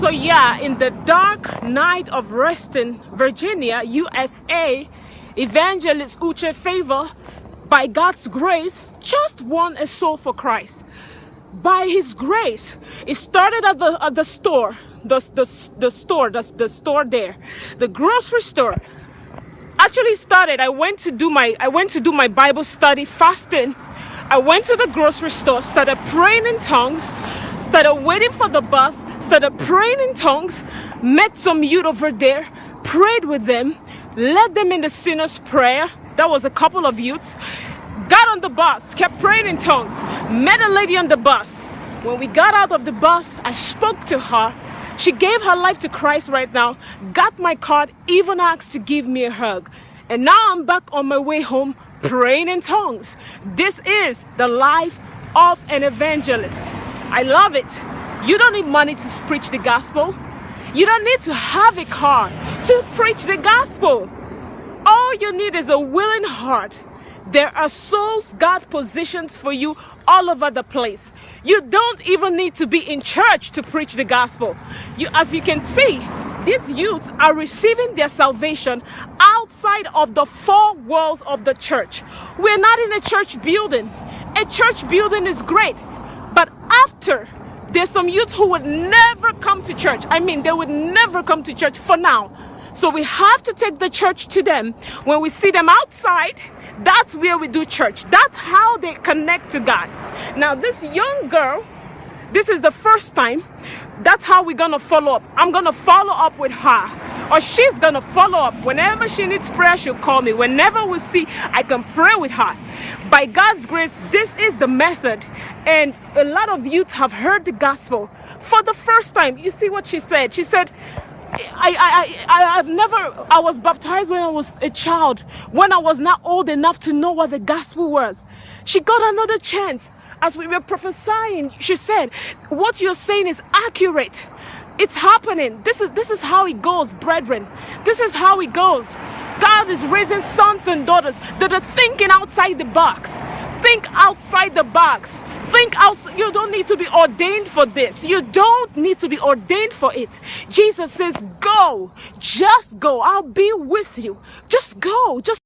So yeah, in the dark night of Reston, Virginia, USA, evangelist Uche Favor, by God's grace, just won a soul for Christ. By his grace, it started at the store, the store there, the grocery store. Actually started, I went to do my Bible study fasting. I went to the grocery store, started praying in tongues, started waiting for the bus, started praying in tongues, met some youth over there, prayed with them, led them in the sinner's prayer. That was a couple of youths. Got on the bus, kept praying in tongues, met a lady on the bus. When we got out of the bus, I spoke to her. She gave her life to Christ right now, got my card, even asked to give me a hug. And now I'm back on my way home praying in tongues. This is the life of an evangelist. I love it. You don't need money to preach the gospel. You don't need to have a car to preach the gospel. All you need is a willing heart. There are souls God positions for you all over the place. You don't even need to be in church to preach the gospel. As you can see, these youths are receiving their salvation outside of the four walls of the church. We're not in a church building. A church building is great, but after, there's some youths who would never come to church. I mean, they would never come to church for now. So we have to take the church to them. When we see them outside, that's where we do church. That's how they connect to God. Now, this young girl, this is the first time. That's how we're going to follow up. I'm going to follow up with her. Or she's going to follow up. Whenever she needs prayer, she'll call me. Whenever we see, I can pray with her. By God's grace, this is the method. And a lot of youth have heard the gospel for the first time. You see what she said? She said, I was baptized when I was a child, when I was not old enough to know what the gospel was. She got another chance. As we were prophesying, she said, what you're saying is accurate. It's happening. This is how it goes, brethren. This is how it goes. God is raising sons and daughters that are thinking outside the box. Think outside the box. Think outside. You don't need to be ordained for this. You don't need to be ordained for it. Jesus says, go. Just go. I'll be with you. Just go. Just